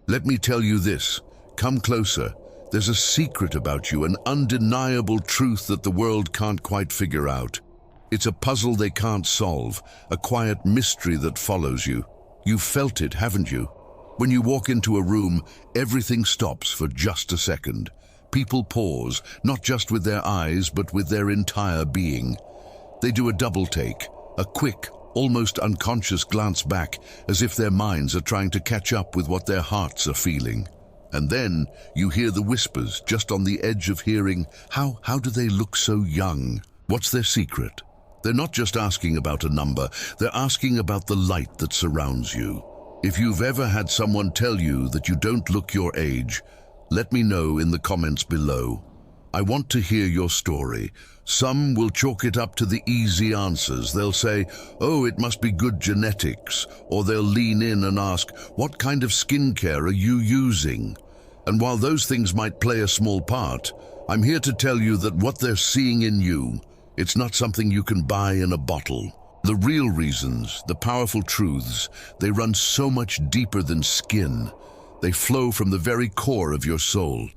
Let me tell you this. Come closer. There's a secret about you, an undeniable truth that the world can't quite figure out. It's a puzzle they can't solve, a quiet mystery that follows you. You've felt it, haven't you? When you walk into a room, everything stops for just a second. People pause, not just with their eyes, but with their entire being. They do a double take, a quick, almost unconscious glance back, as if their minds are trying to catch up with what their hearts are feeling. And then you hear the whispers, just on the edge of hearing, how do they look so young? What's their secret? They're not just asking about a number, they're asking about the light that surrounds you. If you've ever had someone tell you that you don't look your age, let me know in the comments below. I want to hear your story. Some will chalk it up to the easy answers. They'll say, oh, it must be good genetics. Or they'll lean in and ask, what kind of skincare are you using? And while those things might play a small part, I'm here to tell you that what they're seeing in you, it's not something you can buy in a bottle. The real reasons, the powerful truths, they run so much deeper than skin. They flow from the very core of your soul.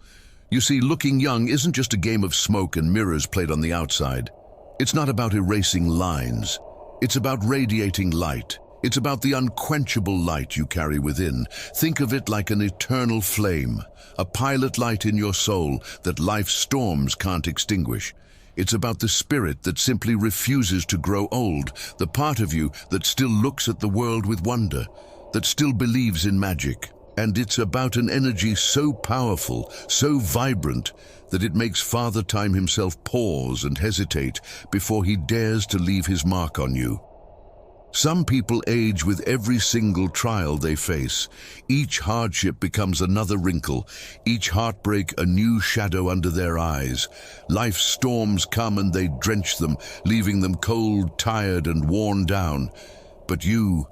You see, looking young isn't just a game of smoke and mirrors played on the outside. It's not about erasing lines. It's about radiating light. It's about the unquenchable light you carry within. Think of it like an eternal flame, a pilot light in your soul that life's storms can't extinguish. It's about the spirit that simply refuses to grow old, the part of you that still looks at the world with wonder, that still believes in magic. And it's about an energy so powerful, so vibrant, that it makes Father Time himself pause and hesitate before he dares to leave his mark on you. Some people age with every single trial they face. Each hardship becomes another wrinkle, each heartbreak a new shadow under their eyes. Life's storms come and they drench them, leaving them cold, tired, and worn down. But you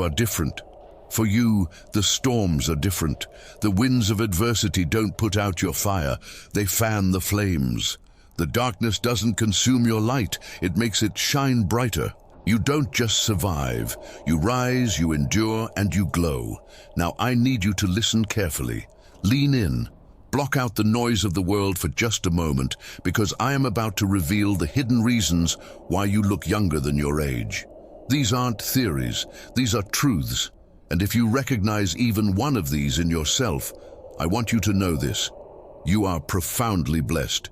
are different. For you, the storms are different. The winds of adversity don't put out your fire, they fan the flames. The darkness doesn't consume your light, it makes it shine brighter. You don't just survive, you rise, you endure, and you glow. Now I need you to listen carefully. Lean in. Block out the noise of the world for just a moment, because I am about to reveal the hidden reasons why you look younger than your age. These aren't theories, these are truths. And if you recognize even one of these in yourself, I want you to know this. You are profoundly blessed.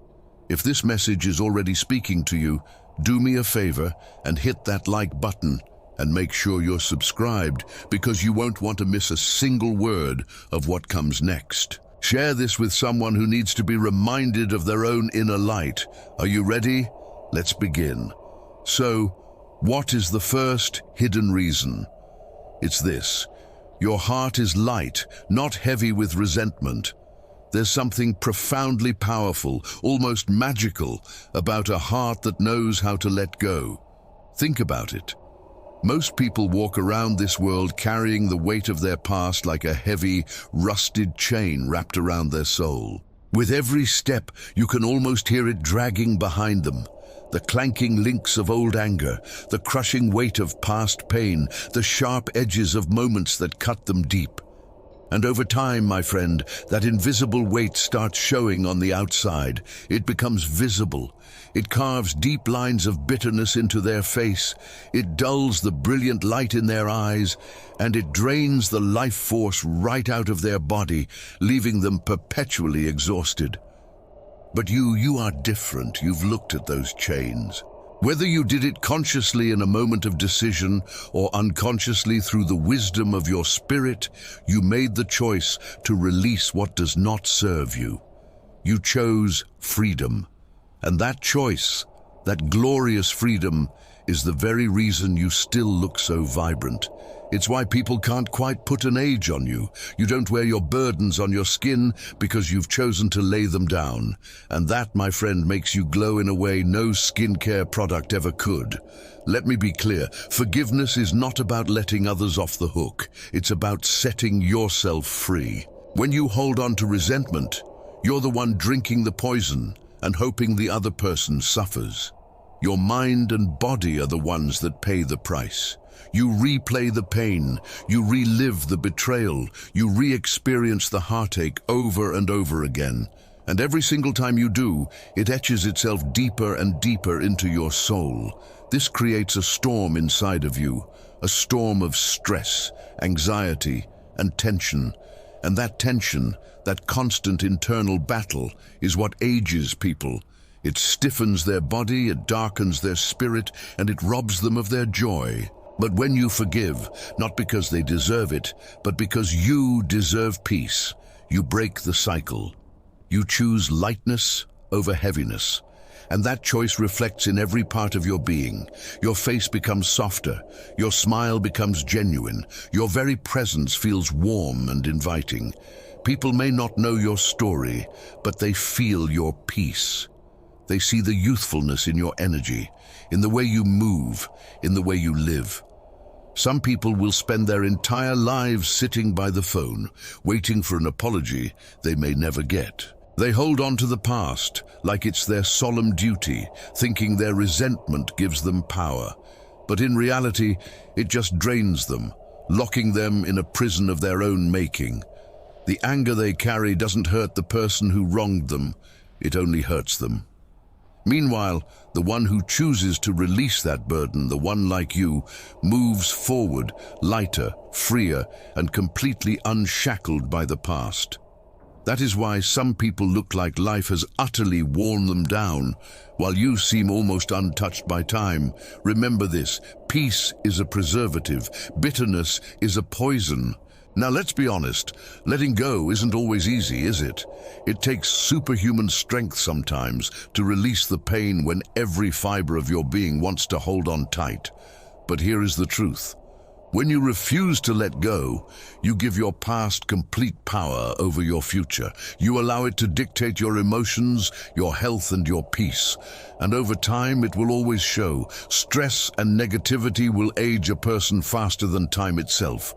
If this message is already speaking to you, do me a favor and hit that like button and make sure you're subscribed, because you won't want to miss a single word of what comes next. Share this with someone who needs to be reminded of their own inner light. Are you ready? Let's begin. So, what is the first hidden reason? It's this. Your heart is light, not heavy with resentment. There's something profoundly powerful, almost magical, about a heart that knows how to let go. Think about it. Most people walk around this world carrying the weight of their past like a heavy, rusted chain wrapped around their soul. With every step, you can almost hear it dragging behind them. The clanking links of old anger, the crushing weight of past pain, the sharp edges of moments that cut them deep. And over time, my friend, that invisible weight starts showing on the outside. It becomes visible. It carves deep lines of bitterness into their face. It dulls the brilliant light in their eyes, and it drains the life force right out of their body, leaving them perpetually exhausted. But you are different. You've looked at those chains. Whether you did it consciously in a moment of decision or unconsciously through the wisdom of your spirit, you made the choice to release what does not serve you. You chose freedom. And that choice, that glorious freedom, is the very reason you still look so vibrant. It's why people can't quite put an age on you. You don't wear your burdens on your skin because you've chosen to lay them down. And that, my friend, makes you glow in a way no skincare product ever could. Let me be clear, forgiveness is not about letting others off the hook. It's about setting yourself free. When you hold on to resentment, you're the one drinking the poison and hoping the other person suffers. Your mind and body are the ones that pay the price. You replay the pain, you relive the betrayal, you re-experience the heartache over and over again. And every single time you do, it etches itself deeper and deeper into your soul. This creates a storm inside of you, a storm of stress, anxiety, and tension. And that tension, that constant internal battle, is what ages people. It stiffens their body, it darkens their spirit, and it robs them of their joy. But when you forgive, not because they deserve it, but because you deserve peace, you break the cycle. You choose lightness over heaviness. And that choice reflects in every part of your being. Your face becomes softer, your smile becomes genuine, your very presence feels warm and inviting. People may not know your story, but they feel your peace. They see the youthfulness in your energy, in the way you move, in the way you live. Some people will spend their entire lives sitting by the phone, waiting for an apology they may never get. They hold on to the past like it's their solemn duty, thinking their resentment gives them power. But in reality, it just drains them, locking them in a prison of their own making. The anger they carry doesn't hurt the person who wronged them, it only hurts them. Meanwhile, the one who chooses to release that burden, the one like you, moves forward, lighter, freer, and completely unshackled by the past. That is why some people look like life has utterly worn them down, while you seem almost untouched by time. Remember this: peace is a preservative, bitterness is a poison. Now let's be honest, letting go isn't always easy, is it? It takes superhuman strength sometimes to release the pain when every fiber of your being wants to hold on tight. But here is the truth. When you refuse to let go, you give your past complete power over your future. You allow it to dictate your emotions, your health, and your peace. And over time, it will always show. Stress and negativity will age a person faster than time itself.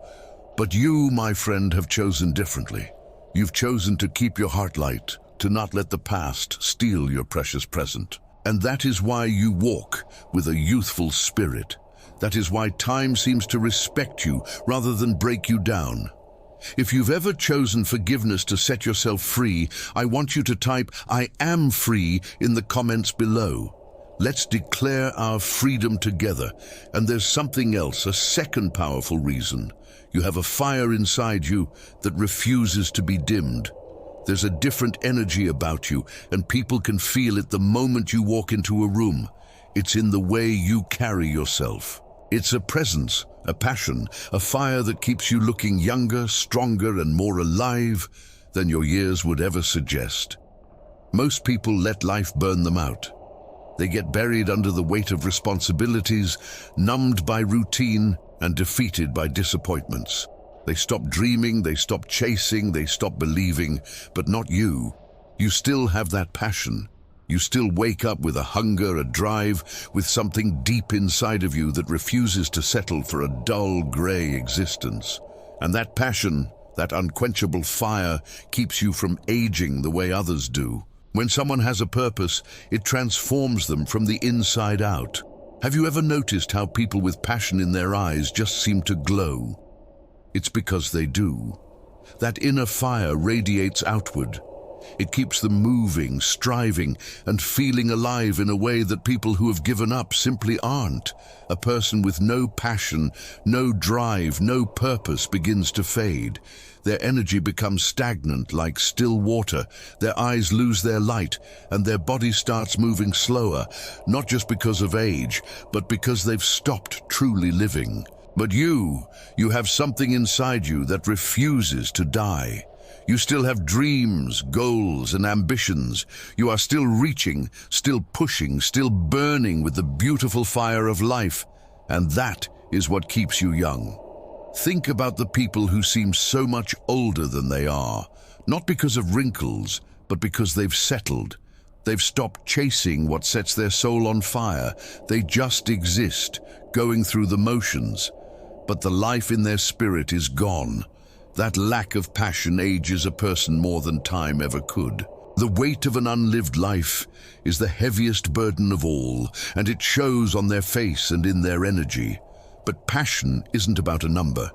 But you, my friend, have chosen differently. You've chosen to keep your heart light, to not let the past steal your precious present. And that is why you walk with a youthful spirit. That is why time seems to respect you rather than break you down. If you've ever chosen forgiveness to set yourself free, I want you to type "I am free" in the comments below. Let's declare our freedom together. And there's something else, a second powerful reason. You have a fire inside you that refuses to be dimmed. There's a different energy about you, and people can feel it the moment you walk into a room. It's in the way you carry yourself. It's a presence, a passion, a fire that keeps you looking younger, stronger, and more alive than your years would ever suggest. Most people let life burn them out. They get buried under the weight of responsibilities, numbed by routine, and defeated by disappointments. They stop dreaming, they stop chasing, they stop believing, but not you. You still have that passion. You still wake up with a hunger, a drive, with something deep inside of you that refuses to settle for a dull, gray existence. And that passion, that unquenchable fire, keeps you from aging the way others do. When someone has a purpose, it transforms them from the inside out. Have you ever noticed how people with passion in their eyes just seem to glow? It's because they do. That inner fire radiates outward. It keeps them moving, striving, and feeling alive in a way that people who have given up simply aren't. A person with no passion, no drive, no purpose begins to fade. Their energy becomes stagnant like still water. Their eyes lose their light, and their body starts moving slower, not just because of age, but because they've stopped truly living. But you have something inside you that refuses to die. You still have dreams, goals, and ambitions. You are still reaching, still pushing, still burning with the beautiful fire of life. And that is what keeps you young. Think about the people who seem so much older than they are, not because of wrinkles, but because they've settled. They've stopped chasing what sets their soul on fire. They just exist, going through the motions. But the life in their spirit is gone. That lack of passion ages a person more than time ever could. The weight of an unlived life is the heaviest burden of all, and it shows on their face and in their energy. But passion isn't about a number.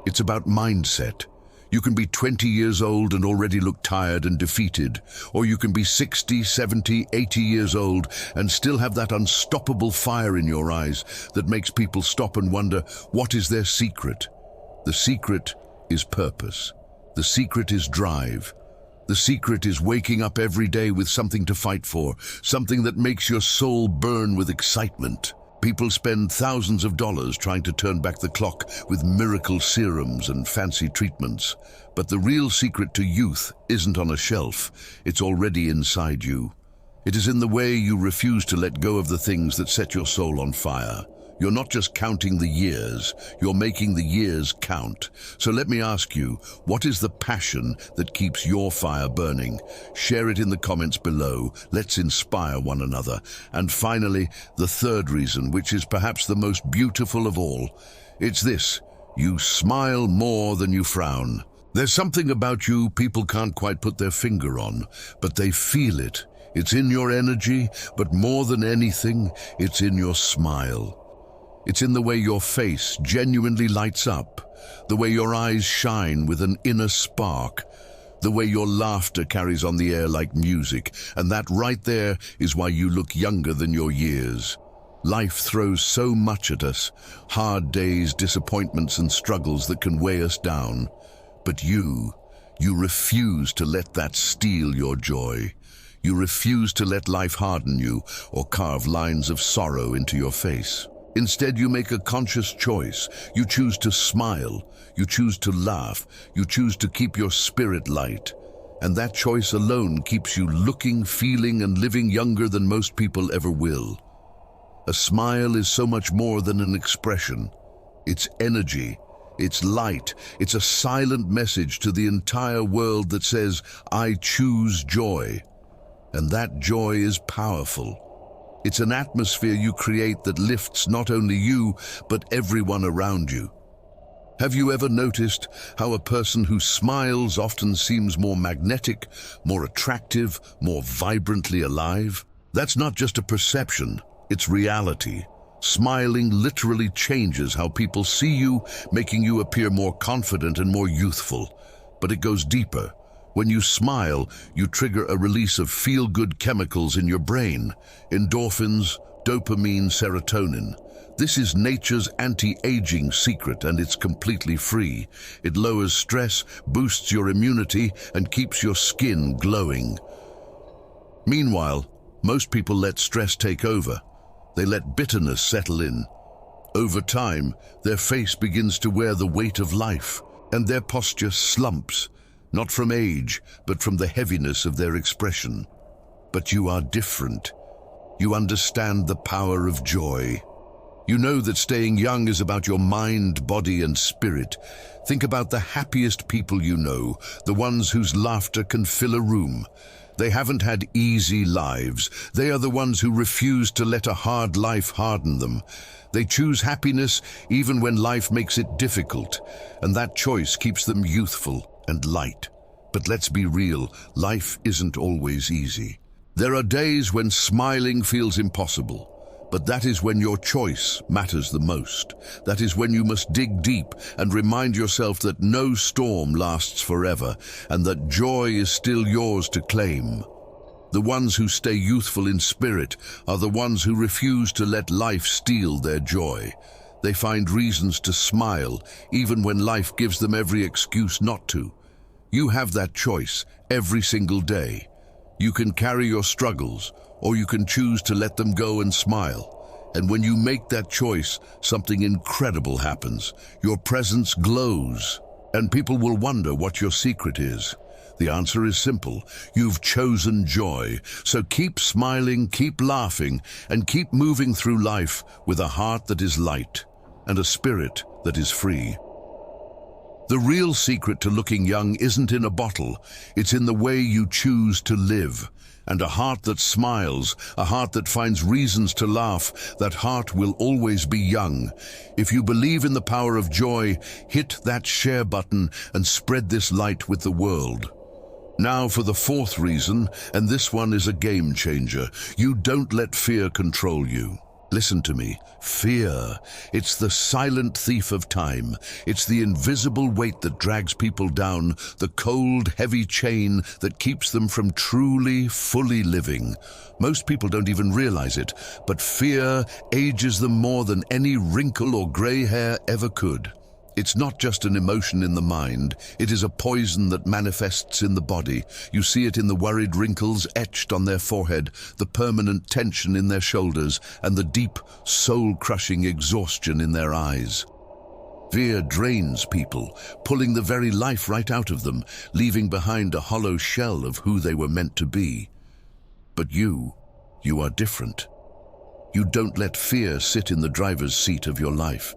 It's about mindset. You can be 20 years old and already look tired and defeated, or you can be 60, 70, 80 years old and still have that unstoppable fire in your eyes that makes people stop and wonder, what is their secret? The secret is purpose. The secret is drive. The secret is waking up every day with something to fight for, something that makes your soul burn with excitement. People spend thousands of dollars trying to turn back the clock with miracle serums and fancy treatments. But the real secret to youth isn't on a shelf. It's already inside you. It is in the way you refuse to let go of the things that set your soul on fire. You're not just counting the years, you're making the years count. So let me ask you, what is the passion that keeps your fire burning? Share it in the comments below. Let's inspire one another. And finally, the third reason, which is perhaps the most beautiful of all. It's this: you smile more than you frown. There's something about you people can't quite put their finger on, but they feel it. It's in your energy, but more than anything, it's in your smile. It's in the way your face genuinely lights up, the way your eyes shine with an inner spark, the way your laughter carries on the air like music, and that right there is why you look younger than your years. Life throws so much at us, hard days, disappointments and struggles that can weigh us down. But you refuse to let that steal your joy. You refuse to let life harden you or carve lines of sorrow into your face. Instead, you make a conscious choice. You choose to smile, you choose to laugh, you choose to keep your spirit light. And that choice alone keeps you looking, feeling, and living younger than most people ever will. A smile is so much more than an expression. It's energy, it's light, it's a silent message to the entire world that says, I choose joy. And that joy is powerful. It's an atmosphere you create that lifts not only you, but everyone around you. Have you ever noticed how a person who smiles often seems more magnetic, more attractive, more vibrantly alive? That's not just a perception, it's reality. Smiling literally changes how people see you, making you appear more confident and more youthful. But it goes deeper. When you smile, you trigger a release of feel-good chemicals in your brain, endorphins, dopamine, serotonin. This is nature's anti-aging secret, and it's completely free. It lowers stress, boosts your immunity, and keeps your skin glowing. Meanwhile, most people let stress take over. They let bitterness settle in. Over time, their face begins to wear the weight of life, and their posture slumps. Not from age, but from the heaviness of their expression. But you are different. You understand the power of joy. You know that staying young is about your mind, body, and spirit. Think about the happiest people you know, the ones whose laughter can fill a room. They haven't had easy lives. They are the ones who refuse to let a hard life harden them. They choose happiness even when life makes it difficult, and that choice keeps them youthful and light. But let's be real, life isn't always easy. There are days when smiling feels impossible, but that is when your choice matters the most. That is when you must dig deep and remind yourself that no storm lasts forever, and that joy is still yours to claim. The ones who stay youthful in spirit are the ones who refuse to let life steal their joy. They find reasons to smile, even when life gives them every excuse not to. You have that choice every single day. You can carry your struggles, or you can choose to let them go and smile. And when you make that choice, something incredible happens. Your presence glows, and people will wonder what your secret is. The answer is simple. You've chosen joy. So keep smiling, keep laughing, and keep moving through life with a heart that is light and a spirit that is free. The real secret to looking young isn't in a bottle, it's in the way you choose to live. And a heart that smiles, a heart that finds reasons to laugh, that heart will always be young. If you believe in the power of joy, hit that share button and spread this light with the world. Now for the fourth reason, and this one is a game changer. You don't let fear control you. Listen to me. Fear. It's the silent thief of time. It's the invisible weight that drags people down, the cold, heavy chain that keeps them from truly, fully living. Most people don't even realize it, but fear ages them more than any wrinkle or gray hair ever could. It's not just an emotion in the mind, it is a poison that manifests in the body. You see it in the worried wrinkles etched on their forehead, the permanent tension in their shoulders, and the deep, soul-crushing exhaustion in their eyes. Fear drains people, pulling the very life right out of them, leaving behind a hollow shell of who they were meant to be. But you are different. You don't let fear sit in the driver's seat of your life.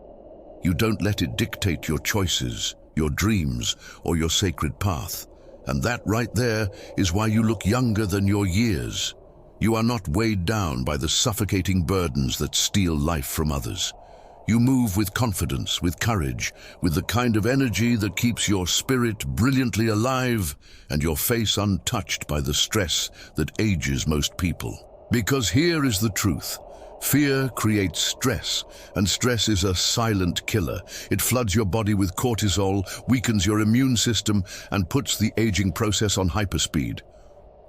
You don't let it dictate your choices, your dreams, or your sacred path. And that right there is why you look younger than your years. You are not weighed down by the suffocating burdens that steal life from others. You move with confidence, with courage, with the kind of energy that keeps your spirit brilliantly alive and your face untouched by the stress that ages most people. Because here is the truth. Fear creates stress, and stress is a silent killer. It floods your body with cortisol, weakens your immune system, and puts the aging process on hyperspeed.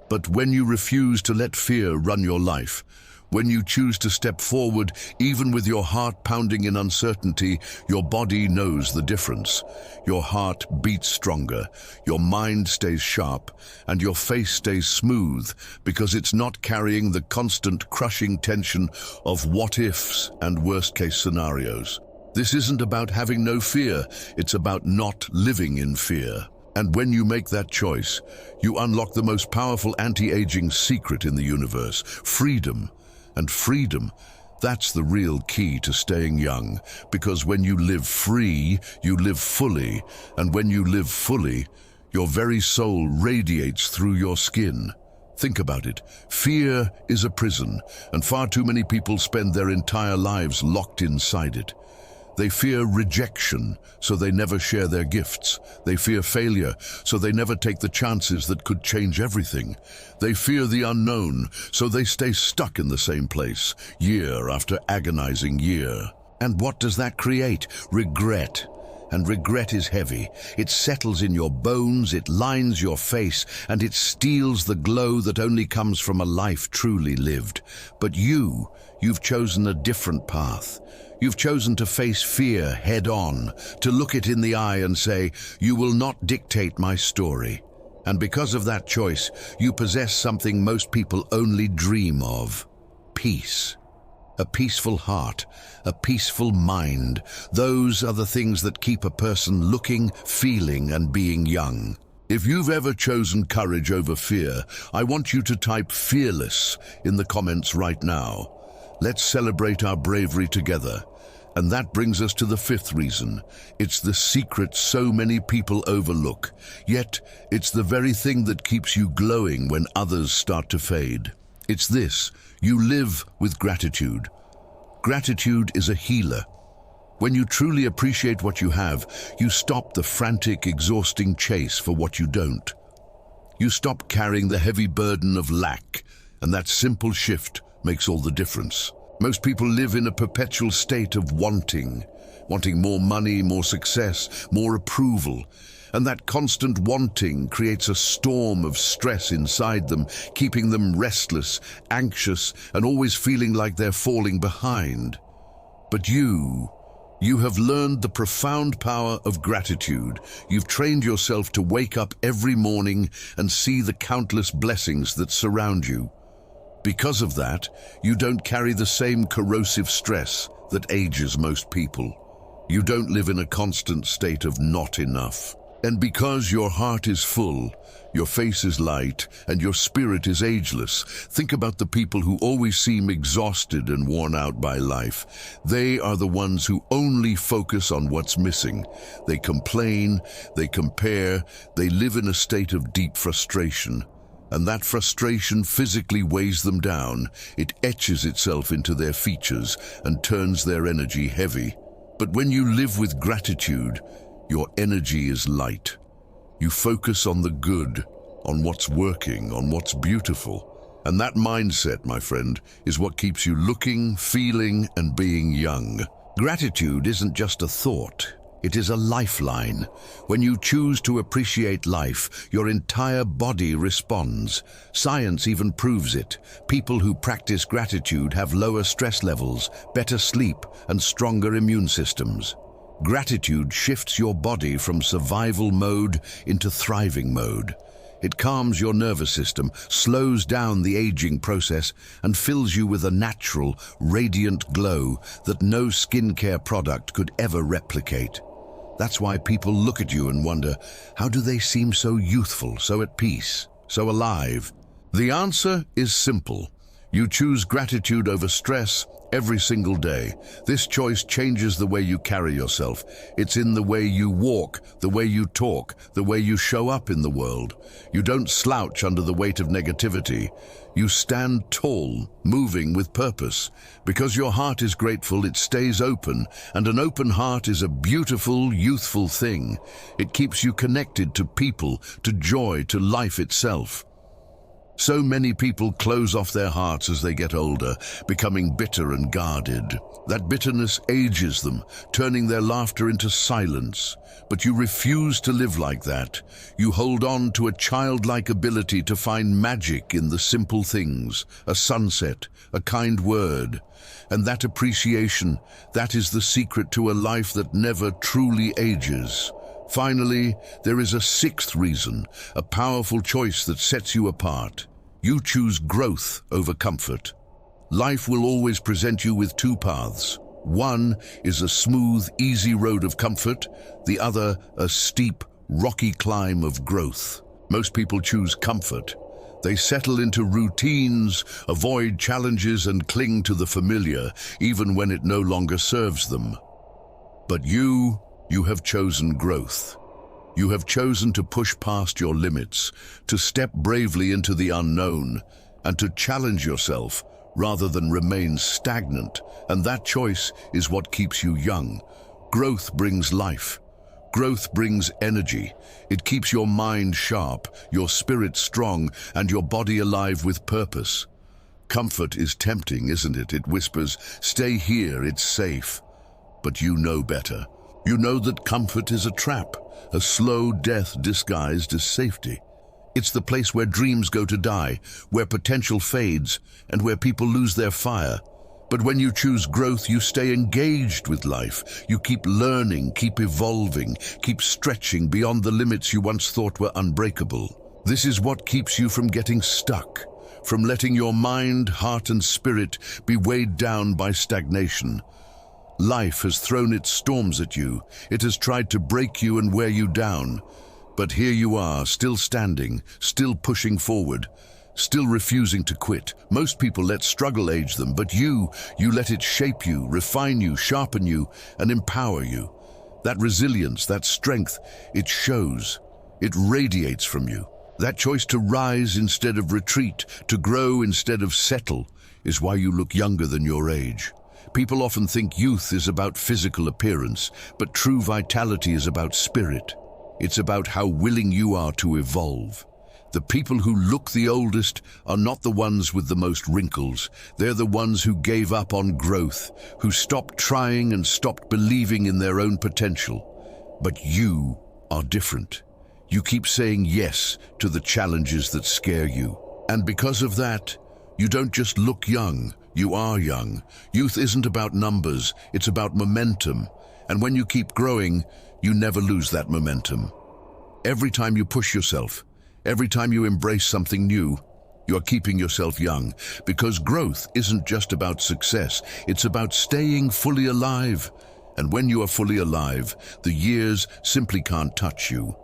But when you refuse to let fear run your life, when you choose to step forward, even with your heart pounding in uncertainty, your body knows the difference. Your heart beats stronger, your mind stays sharp, and your face stays smooth because it's not carrying the constant crushing tension of what-ifs and worst-case scenarios. This isn't about having no fear, it's about not living in fear. And when you make that choice, you unlock the most powerful anti-aging secret in the universe, freedom. And freedom, that's the real key to staying young, because when you live free, you live fully, and when you live fully, your very soul radiates through your skin. Think about it. Fear is a prison, and far too many people spend their entire lives locked inside it. They fear rejection, so they never share their gifts. They fear failure, so they never take the chances that could change everything. They fear the unknown, so they stay stuck in the same place, year after agonizing year. And what does that create? Regret. And regret is heavy. It settles in your bones, it lines your face, and it steals the glow that only comes from a life truly lived. But you've chosen a different path. You've chosen to face fear head-on, to look it in the eye and say, "You will not dictate my story." And because of that choice, you possess something most people only dream of: peace. A peaceful heart, a peaceful mind. Those are the things that keep a person looking, feeling, and being young. If you've ever chosen courage over fear, I want you to type "fearless" in the comments right now. Let's celebrate our bravery together. And that brings us to the fifth reason. It's the secret so many people overlook, yet it's the very thing that keeps you glowing when others start to fade. It's this: you live with gratitude. Gratitude is a healer. When you truly appreciate what you have, you stop the frantic, exhausting chase for what you don't. You stop carrying the heavy burden of lack, and that simple shift makes all the difference. Most people live in a perpetual state of wanting more money, more success, more approval. And that constant wanting creates a storm of stress inside them, keeping them restless, anxious, and always feeling like they're falling behind. But you have learned the profound power of gratitude. You've trained yourself to wake up every morning and see the countless blessings that surround you. Because of that, you don't carry the same corrosive stress that ages most people. You don't live in a constant state of not enough. And because your heart is full, your face is light, and your spirit is ageless, think about the people who always seem exhausted and worn out by life. They are the ones who only focus on what's missing. They complain, they compare, they live in a state of deep frustration. And that frustration physically weighs them down. It etches itself into their features and turns their energy heavy. But when you live with gratitude, your energy is light. You focus on the good, on what's working, on what's beautiful. And that mindset, my friend, is what keeps you looking, feeling, and being young. Gratitude isn't just a thought. It is a lifeline. When you choose to appreciate life, your entire body responds. Science even proves it. People who practice gratitude have lower stress levels, better sleep, and stronger immune systems. Gratitude shifts your body from survival mode into thriving mode. It calms your nervous system, slows down the aging process, and fills you with a natural, radiant glow that no skincare product could ever replicate. That's why people look at you and wonder, how do they seem so youthful, so at peace, so alive? The answer is simple. You choose gratitude over stress every single day. This choice changes the way you carry yourself. It's in the way you walk, the way you talk, the way you show up in the world. You don't slouch under the weight of negativity. You stand tall, moving with purpose. Because your heart is grateful, it stays open, and an open heart is a beautiful, youthful thing. It keeps you connected to people, to joy, to life itself. So many people close off their hearts as they get older, becoming bitter and guarded. That bitterness ages them, turning their laughter into silence. But you refuse to live like that. You hold on to a childlike ability to find magic in the simple things, a sunset, a kind word. And that appreciation, that is the secret to a life that never truly ages. Finally, there is a sixth reason, a powerful choice that sets you apart. You choose growth over comfort. Life will always present you with two paths. One is a smooth, easy road of comfort, the other a steep, rocky climb of growth. Most people choose comfort. They settle into routines, avoid challenges, and cling to the familiar, even when it no longer serves them. But you have chosen growth. You have chosen to push past your limits, to step bravely into the unknown, and to challenge yourself rather than remain stagnant. And that choice is what keeps you young. Growth brings life. Growth brings energy. It keeps your mind sharp, your spirit strong, and your body alive with purpose. Comfort is tempting, isn't it? It whispers, "Stay here, it's safe." But you know better. You know that comfort is a trap, a slow death disguised as safety. It's the place where dreams go to die, where potential fades, and where people lose their fire. But when you choose growth, you stay engaged with life. You keep learning, keep evolving, keep stretching beyond the limits you once thought were unbreakable. This is what keeps you from getting stuck, from letting your mind, heart, and spirit be weighed down by stagnation. Life has thrown its storms at you. It has tried to break you and wear you down. But here you are, still standing, still pushing forward, still refusing to quit. Most people let struggle age them, but you let it shape you, refine you, sharpen you, and empower you. That resilience, that strength, it shows. It radiates from you. That choice to rise instead of retreat, to grow instead of settle, is why you look younger than your age. People often think youth is about physical appearance, but true vitality is about spirit. It's about how willing you are to evolve. The people who look the oldest are not the ones with the most wrinkles. They're the ones who gave up on growth, who stopped trying and stopped believing in their own potential. But you are different. You keep saying yes to the challenges that scare you. And because of that, you don't just look young, you are young. Youth isn't about numbers, it's about momentum. And when you keep growing, you never lose that momentum. Every time you push yourself, every time you embrace something new, you're keeping yourself young. Because growth isn't just about success, it's about staying fully alive. And when you are fully alive, the years simply can't touch you.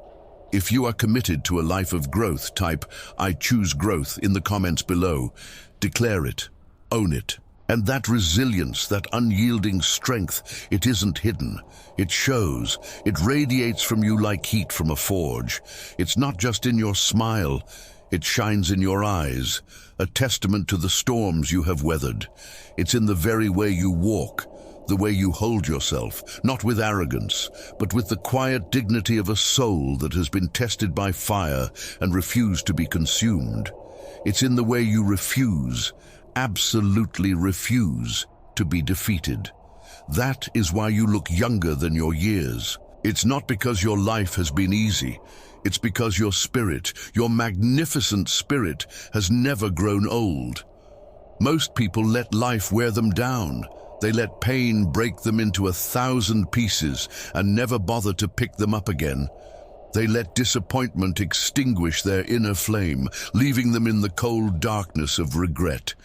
If you are committed to a life of growth, type "I choose growth" in the comments below. Declare it. Own it. And that resilience, that unyielding strength, it isn't hidden. It shows. It radiates from you like heat from a forge. It's not just in your smile. It shines in your eyes, a testament to the storms you have weathered. It's in the very way you walk, the way you hold yourself, not with arrogance, but with the quiet dignity of a soul that has been tested by fire and refused to be consumed. It's in the way you refuse, absolutely refuse, to be defeated. That is why you look younger than your years. It's not because your life has been easy. It's because your spirit, your magnificent spirit, has never grown old. Most people let life wear them down. They let pain break them into 1,000 pieces and never bother to pick them up again. They let disappointment extinguish their inner flame, leaving them in the cold darkness of regret.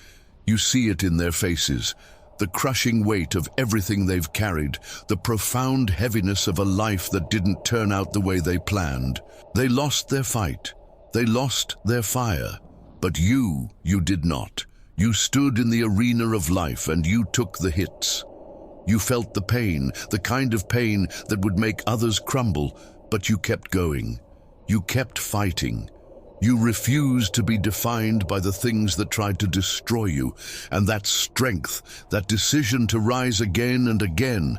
You see it in their faces, the crushing weight of everything they've carried, the profound heaviness of a life that didn't turn out the way they planned. They lost their fight. They lost their fire. But you did not. You stood in the arena of life and you took the hits. You felt the pain, the kind of pain that would make others crumble, but you kept going. You kept fighting. You refused to be defined by the things that tried to destroy you, and that strength, that decision to rise again and again,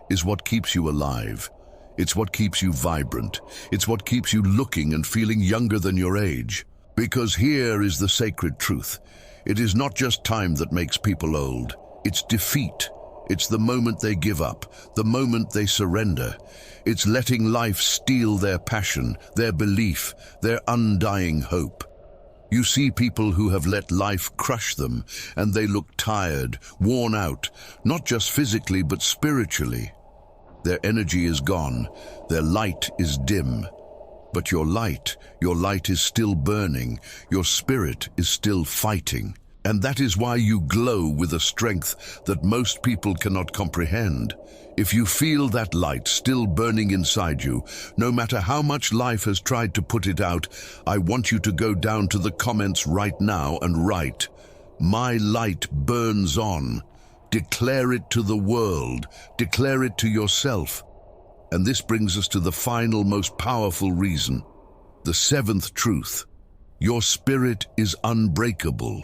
is what keeps you alive. It's what keeps you vibrant. It's what keeps you looking and feeling younger than your age. Because here is the sacred truth. It is not just time that makes people old. It's defeat. It's the moment they give up, the moment they surrender. It's letting life steal their passion, their belief, their undying hope. You see people who have let life crush them, and they look tired, worn out, not just physically but spiritually. Their energy is gone, their light is dim. But your light is still burning, your spirit is still fighting. And that is why you glow with a strength that most people cannot comprehend. If you feel that light still burning inside you, no matter how much life has tried to put it out, I want you to go down to the comments right now and write, "My light burns on." Declare it to the world. Declare it to yourself. And this brings us to the final, most powerful reason, the seventh truth. Your spirit is unbreakable.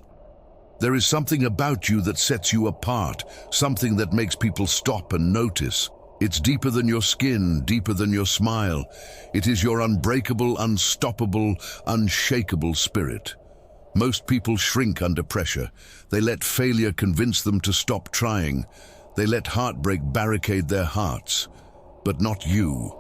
There is something about you that sets you apart, something that makes people stop and notice. It's deeper than your skin, deeper than your smile. It is your unbreakable, unstoppable, unshakable spirit. Most people shrink under pressure. They let failure convince them to stop trying. They let heartbreak barricade their hearts. But not you.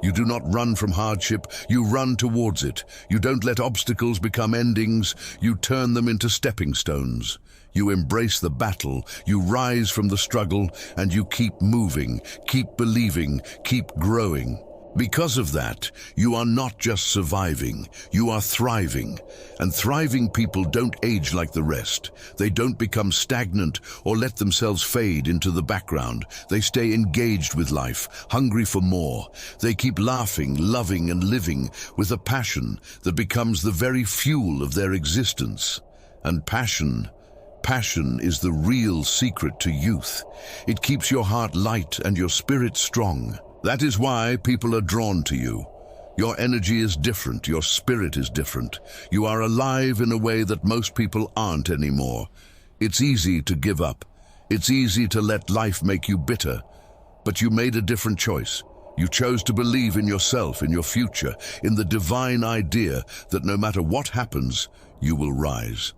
You do not run from hardship, you run towards it. You don't let obstacles become endings, you turn them into stepping stones. You embrace the battle, you rise from the struggle, and you keep moving, keep believing, keep growing. Because of that, you are not just surviving, you are thriving. And thriving people don't age like the rest. They don't become stagnant or let themselves fade into the background. They stay engaged with life, hungry for more. They keep laughing, loving, and living with a passion that becomes the very fuel of their existence. And passion is the real secret to youth. It keeps your heart light and your spirit strong. That is why people are drawn to you. Your energy is different, your spirit is different. You are alive in a way that most people aren't anymore. It's easy to give up. It's easy to let life make you bitter. But you made a different choice. You chose to believe in yourself, in your future, in the divine idea that no matter what happens, you will rise.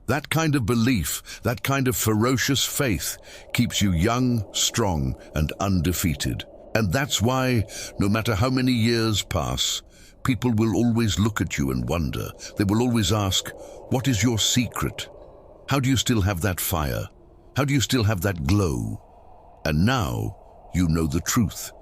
That kind of belief, that kind of ferocious faith, keeps you young, strong, and undefeated. And that's why, no matter how many years pass, people will always look at you and wonder. They will always ask, what is your secret? How do you still have that fire? How do you still have that glow? And now, you know the truth.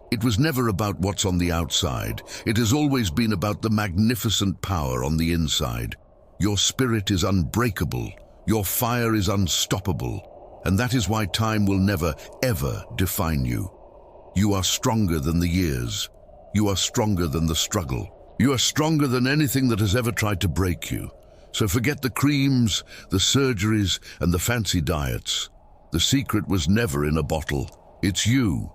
It was never about what's on the outside. It has always been about the magnificent power on the inside. Your spirit is unbreakable. Your fire is unstoppable. And that is why time will never, ever define you. You are stronger than the years. You are stronger than the struggle. You are stronger than anything that has ever tried to break you. So forget the creams, the surgeries, and the fancy diets. The secret was never in a bottle. It's you.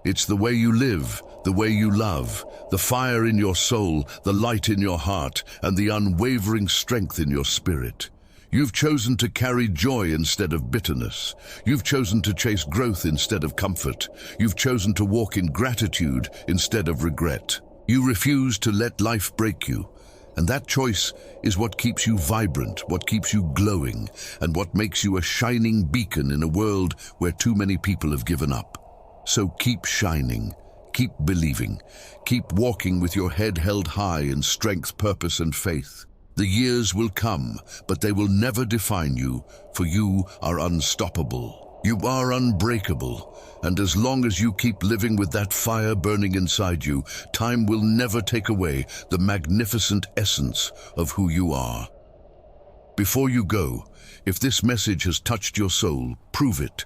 It's the way you live, the way you love, the fire in your soul, the light in your heart, and the unwavering strength in your spirit. You've chosen to carry joy instead of bitterness. You've chosen to chase growth instead of comfort. You've chosen to walk in gratitude instead of regret. You refuse to let life break you. And that choice is what keeps you vibrant, what keeps you glowing, and what makes you a shining beacon in a world where too many people have given up. So keep shining, keep believing, keep walking with your head held high in strength, purpose, and faith. The years will come, but they will never define you, for you are unstoppable. You are unbreakable, and as long as you keep living with that fire burning inside you, time will never take away the magnificent essence of who you are. Before you go, if this message has touched your soul, prove it.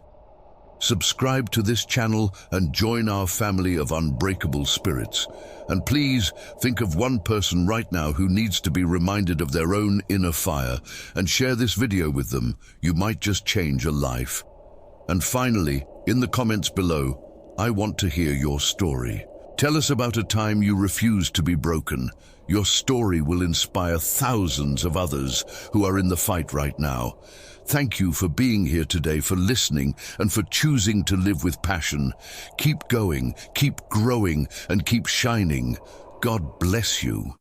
Subscribe to this channel and join our family of unbreakable spirits. And please think of one person right now who needs to be reminded of their own inner fire, and share this video with them. You might just change a life. And finally, in the comments below, I want to hear your story. Tell us about a time you refused to be broken. Your story will inspire thousands of others who are in the fight right now. Thank you for being here today, for listening, and for choosing to live with passion. Keep going, keep growing, and keep shining. God bless you.